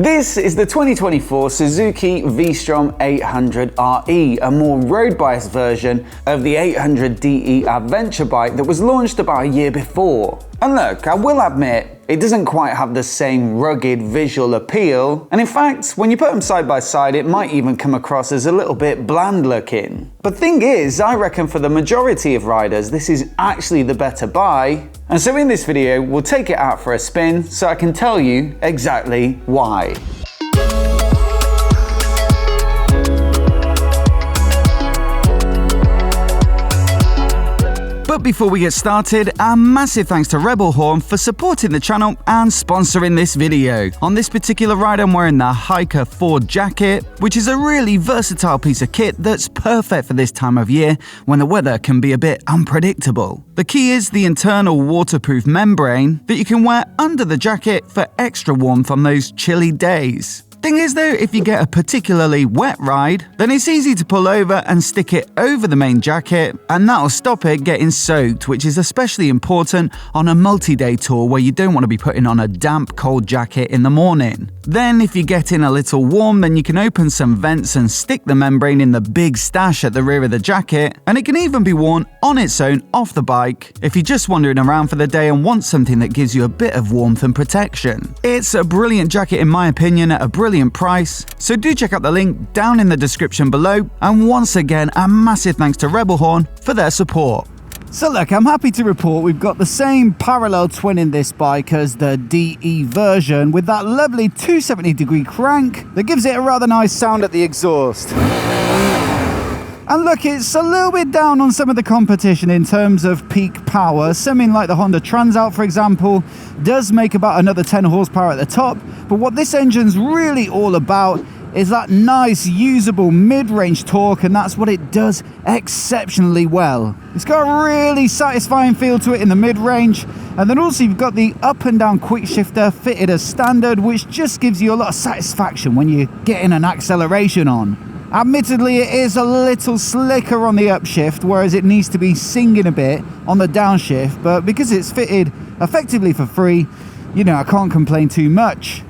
This is the 2024 Suzuki V-Strom 800RE, a more road-biased version of the 800DE adventure bike that was launched about a year before. And look, I will admit, it doesn't quite have the same rugged visual appeal, and in fact, when you put them side by side, it might even come across as a little bit bland looking. But thing is, I reckon for the majority of riders, this is actually the better buy. And so in this video, we'll take it out for a spin so I can tell you exactly why. But before we get started, a massive thanks to REBELHORN for supporting the channel and sponsoring this video. On this particular ride, I'm wearing the Hiker 4 jacket, which is a really versatile piece of kit that's perfect for this time of year when the weather can be a bit unpredictable. The key is the internal waterproof membrane that you can wear under the jacket for extra warmth on those chilly days. Thing is though, if you get a particularly wet ride, then it's easy to pull over and stick it over the main jacket, and that'll stop it getting soaked, which is especially important on a multi-day tour where you don't want to be putting on a damp, cold jacket in the morning. Then if you get in a little warm, then you can open some vents and stick the membrane in the big stash at the rear of the jacket, and it can even be worn on its own off the bike if you're just wandering around for the day and want something that gives you a bit of warmth and protection. It's a brilliant jacket in my opinion at a brilliant price, so do check out the link down in the description below, and once again a massive thanks to REBELHORN for their support. So look, I'm happy to report we've got the same parallel twin in this bike as the DE version, with that lovely 270-degree crank that gives it a rather nice sound at the exhaust. And look, it's a little bit down on some of the competition in terms of peak power. Something like the Honda Transalp, for example, does make about another 10 horsepower at the top. But what this engine's really all about is that nice, usable mid-range torque, and that's what it does exceptionally well. It's got a really satisfying feel to it in the mid-range, and then also you've got the up and down quick shifter fitted as standard, which just gives you a lot of satisfaction when you're getting an acceleration on. Admittedly, it is a little slicker on the upshift, whereas it needs to be singing a bit on the downshift, but because it's fitted effectively for free, you know, I can't complain too much.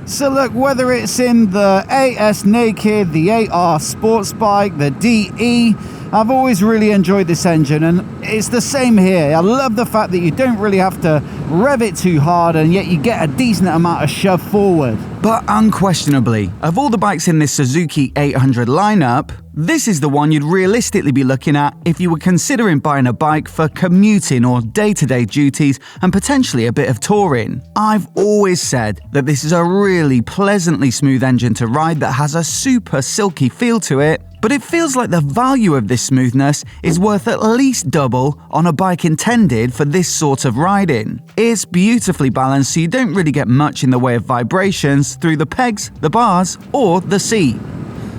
So look, whether it's in the AS Naked, the AR Sports Bike, the DE, I've always really enjoyed this engine, and it's the same here. I love the fact that you don't really have to rev it too hard, and yet you get a decent amount of shove forward. But unquestionably, of all the bikes in this Suzuki 800 lineup, this is the one you'd realistically be looking at if you were considering buying a bike for commuting or day-to-day duties and potentially a bit of touring. I've always said that this is a really pleasantly smooth engine to ride that has a super silky feel to it, but it feels like the value of this smoothness is worth at least double on a bike intended for this sort of riding. It's beautifully balanced, so you don't really get much in the way of vibrations through the pegs, the bars, or the seat.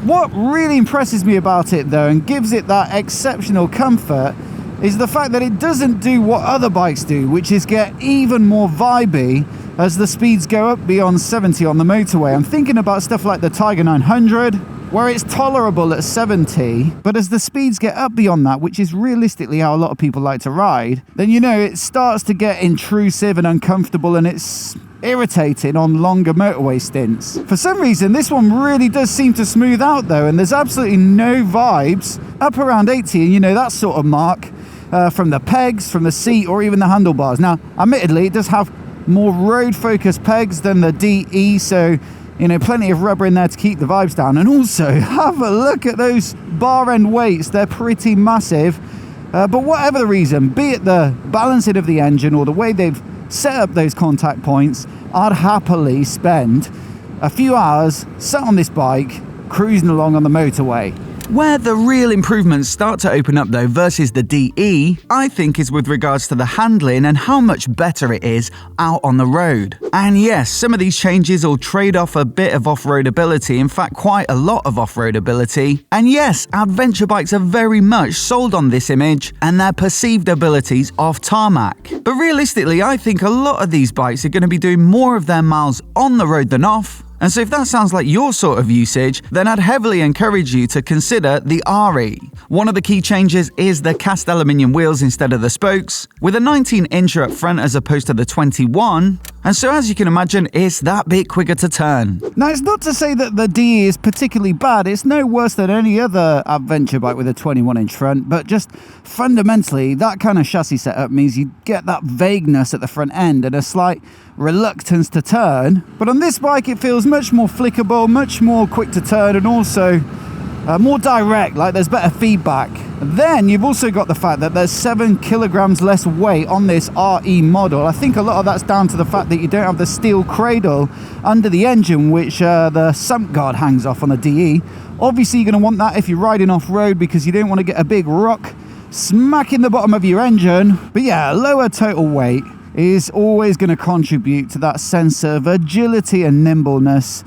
What really impresses me about it though, and gives it that exceptional comfort, is the fact that it doesn't do what other bikes do, which is get even more vibey as the speeds go up beyond 70 on the motorway. I'm thinking about stuff like the Tiger 900, where it's tolerable at 70, but as the speeds get up beyond that, which is realistically how a lot of people like to ride, then you know it starts to get intrusive and uncomfortable, and it's irritating on longer motorway stints. For some reason, this one really does seem to smooth out though, and there's absolutely no vibes up around 80, and you know, that sort of mark from the pegs, from the seat, or even the handlebars. Now, admittedly, it does have more road-focused pegs than the DE, so you know, plenty of rubber in there to keep the vibes down. And also, have a look at those bar end weights. They're pretty massive. But whatever the reason, be it the balancing of the engine or the way they've set up those contact points, I'd happily spend a few hours sat on this bike, cruising along on the motorway. Where the real improvements start to open up though versus the DE, I think is with regards to the handling and how much better it is out on the road. And yes, some of these changes will trade off a bit of off-road ability, in fact quite a lot of off-road ability. And yes, adventure bikes are very much sold on this image and their perceived abilities off tarmac. But realistically, I think a lot of these bikes are going to be doing more of their miles on the road than off. And so if that sounds like your sort of usage, then I'd heavily encourage you to consider the RE. One of the key changes is the cast aluminium wheels instead of the spokes. With a 19-incher up front as opposed to the 21, And so as you can imagine, it's that bit quicker to turn. Now, it's not to say that the DE is particularly bad. It's no worse than any other adventure bike with a 21-inch front, but just fundamentally, that kind of chassis setup means you get that vagueness at the front end and a slight reluctance to turn. But on this bike, it feels much more flickable, much more quick to turn, and also more direct, like there's better feedback. Then you've also got the fact that there's 7 kilograms less weight on this RE model. I think a lot of that's down to the fact that you don't have the steel cradle under the engine, which the sump guard hangs off on the DE. Obviously you're going to want that if you're riding off-road, because you don't want to get a big rock smacking the bottom of your engine. But yeah, lower total weight is always going to contribute to that sense of agility and nimbleness,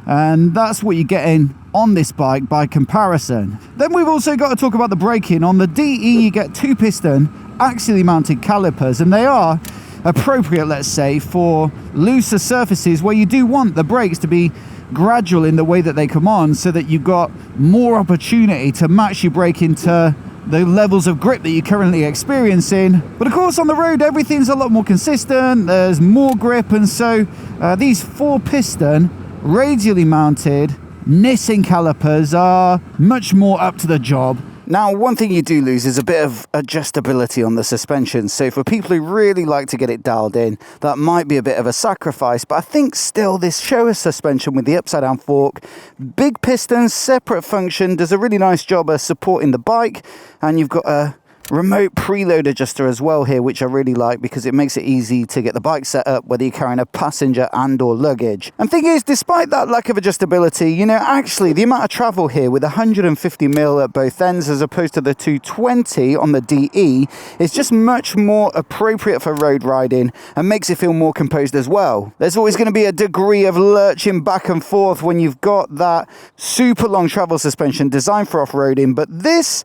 and that's what you're getting on this bike by comparison. Then we've also got to talk about the braking. On the DE you get 2-piston axially mounted calipers, and they are appropriate, let's say, for looser surfaces where you do want the brakes to be gradual in the way that they come on, so that you've got more opportunity to match your braking to the levels of grip that you're currently experiencing. But of course on the road everything's a lot more consistent, there's more grip, and so these 4-piston radially mounted Nissan calipers are much more up to the job. Now, one thing you do lose is a bit of adjustability on the suspension, so for people who really like to get it dialed in, that might be a bit of a sacrifice, but I think still this Showa suspension with the upside down fork, big pistons, separate function, does a really nice job of supporting the bike, and you've got a remote preload adjuster as well here, which I really like because it makes it easy to get the bike set up whether you're carrying a passenger and or luggage. And thing is, despite that lack of adjustability, you know, actually the amount of travel here with 150mm at both ends as opposed to the 220 on the DE is just much more appropriate for road riding and makes it feel more composed as well. There's always going to be a degree of lurching back and forth when you've got that super long travel suspension designed for off-roading, but this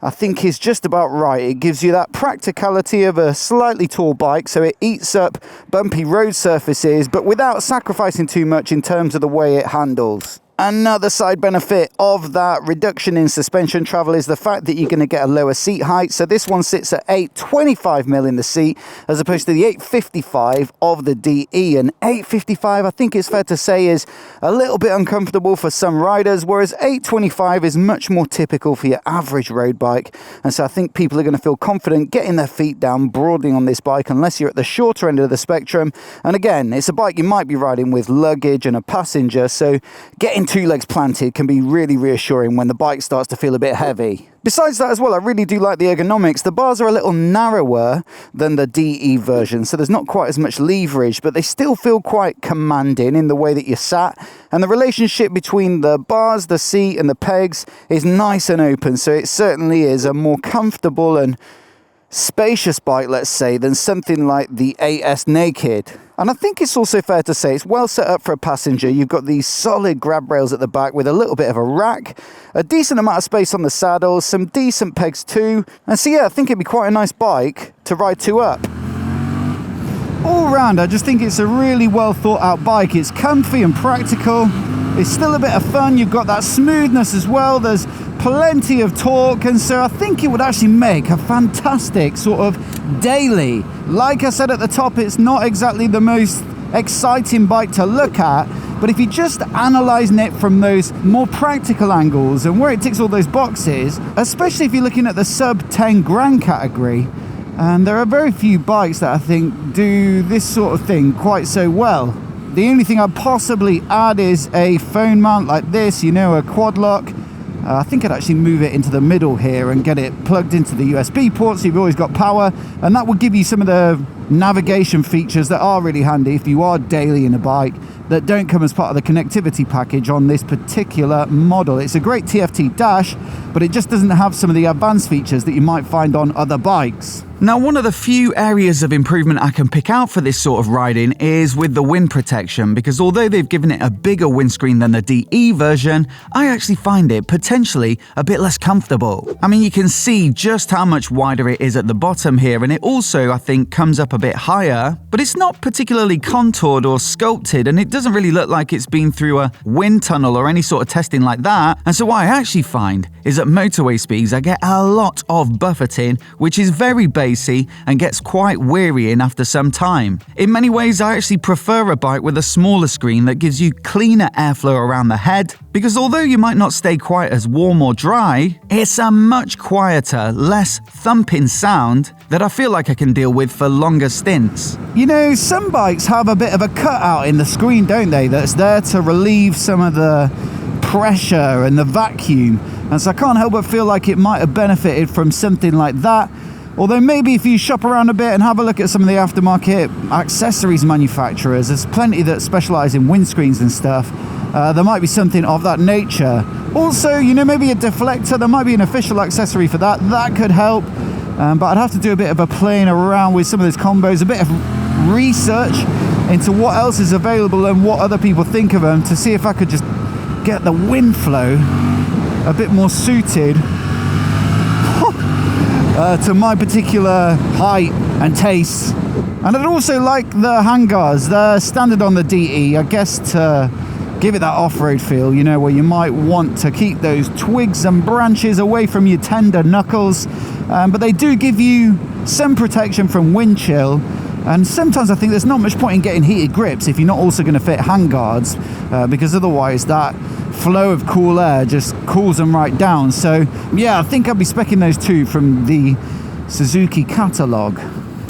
I think is just about right. It gives you that practicality of a slightly tall bike, so it eats up bumpy road surfaces, but without sacrificing too much in terms of the way it handles. Another side benefit of that reduction in suspension travel is the fact that you're going to get a lower seat height. So this one sits at 825mm in the seat as opposed to the 855 of the DE. And 855, I think it's fair to say, is a little bit uncomfortable for some riders, whereas 825 is much more typical for your average road bike. And so I think people are going to feel confident getting their feet down, broadening on this bike, unless you're at the shorter end of the spectrum. And again, it's a bike you might be riding with luggage and a passenger, so getting 2 legs planted can be really reassuring when the bike starts to feel a bit heavy. Besides that as well, I really do like the ergonomics. The bars are a little narrower than the DE version, so there's not quite as much leverage, but they still feel quite commanding in the way that you're sat. And the relationship between the bars, the seat and the pegs is nice and open, so it certainly is a more comfortable and spacious bike, let's say, than something like the AS Naked. And I think it's also fair to say it's well set up for a passenger. You've got these solid grab rails at the back with a little bit of a rack, a decent amount of space on the saddles, some decent pegs too. And so yeah, I think it'd be quite a nice bike to ride 2 up. All round, I just think it's a really well thought out bike. It's comfy and practical. It's still a bit of fun. You've got that smoothness as well. There's plenty of torque, and so I think it would actually make a fantastic sort of daily. Like I said at the top, it's not exactly the most exciting bike to look at, but if you just analysing it from those more practical angles and where it ticks all those boxes, especially if you're looking at the sub 10 grand category, and there are very few bikes that I think do this sort of thing quite so well. The only thing I'd possibly add is a phone mount like this, you know, a quad lock. I think I'd actually move it into the middle here and get it plugged into the USB port, so you've always got power, and that will give you some of the navigation features that are really handy if you are daily in a bike that don't come as part of the connectivity package on this particular model. It's a great TFT dash, but it just doesn't have some of the advanced features that you might find on other bikes. Now, one of the few areas of improvement I can pick out for this sort of riding is with the wind protection, because although they've given it a bigger windscreen than the DE version, I actually find it potentially a bit less comfortable. I mean, you can see just how much wider it is at the bottom here, and it also, I think, comes up a bit higher, but it's not particularly contoured or sculpted, and it doesn't really look like it's been through a wind tunnel or any sort of testing like that. And so what I actually find is at motorway speeds I get a lot of buffeting, which is very bassy and gets quite wearying after some time. In many ways I actually prefer a bike with a smaller screen that gives you cleaner airflow around the head, because although you might not stay quite as warm or dry, it's a much quieter, less thumping sound that I feel like I can deal with for longer stints. You know, some bikes have a bit of a cutout in the screen, don't they, that's there to relieve some of the pressure and the vacuum, and so I can't help but feel like it might have benefited from something like that. Although maybe if you shop around a bit and have a look at some of the aftermarket accessories manufacturers, there's plenty that specialise in windscreens and stuff. There might be something of that nature. Also, you know, maybe a deflector, there might be an official accessory for that. That could help. But I'd have to do a bit of a playing around with some of those combos, a bit of research into what else is available and what other people think of them to see if I could just get the wind flow a bit more suited to my particular height and tastes. And I'd also like the handguards. They're standard on the DE, I guess, to give it that off-road feel, you know, where you might want to keep those twigs and branches away from your tender knuckles, but they do give you some protection from wind chill. And sometimes I think there's not much point in getting heated grips if you're not also going to fit handguards, because otherwise that flow of cool air just cools them right down. So yeah, I think I'll be speccing those two from the Suzuki catalogue.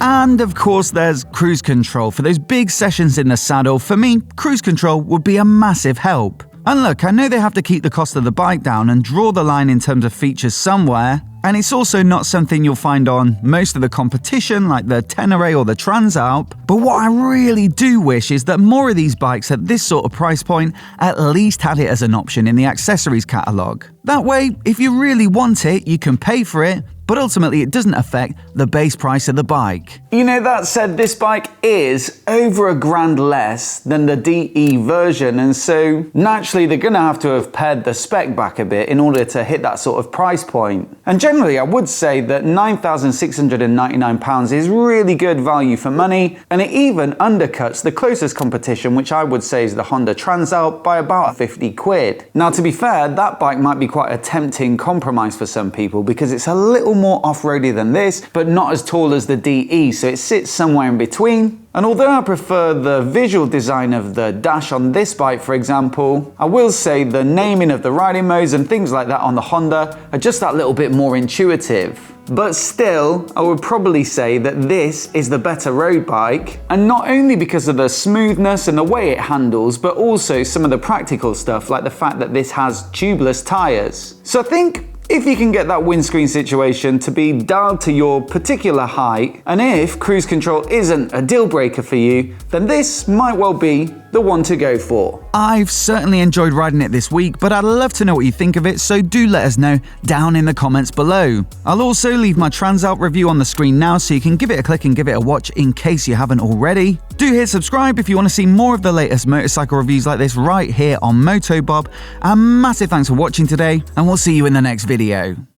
And of course there's cruise control. For those big sessions in the saddle, for me, cruise control would be a massive help. And look, I know they have to keep the cost of the bike down and draw the line in terms of features somewhere, and it's also not something you'll find on most of the competition like the Tenere or the Transalp, but what I really do wish is that more of these bikes at this sort of price point at least had it as an option in the accessories catalogue. That way, if you really want it, you can pay for it, but ultimately it doesn't affect the base price of the bike. You know, that said, this bike is over $1,000 less than the DE version, and so naturally they're gonna have to have pared the spec back a bit in order to hit that sort of price point. And generally I would say that £9,699 is really good value for money, and it even undercuts the closest competition, which I would say is the Honda Transalp, by about 50 quid. Now to be fair, that bike might be quite a tempting compromise for some people because it's a little more off-roady than this, but not as tall as the DE, so it sits somewhere in between. And although I prefer the visual design of the dash on this bike, for example, I will say the naming of the riding modes and things like that on the Honda are just that little bit more intuitive. But still, I would probably say that this is the better road bike, and not only because of the smoothness and the way it handles, but also some of the practical stuff like the fact that this has tubeless tyres. So I think if you can get that windscreen situation to be dialed to your particular height, and if cruise control isn't a deal breaker for you, then this might well be the one to go for. I've certainly enjoyed riding it this week, but I'd love to know what you think of it, so do let us know down in the comments below. I'll also leave my Transalp review on the screen now, so you can give it a click and give it a watch in case you haven't already. Do hit subscribe if you want to see more of the latest motorcycle reviews like this right here on MOTOBOB. A massive thanks for watching today, and we'll see you in the next video.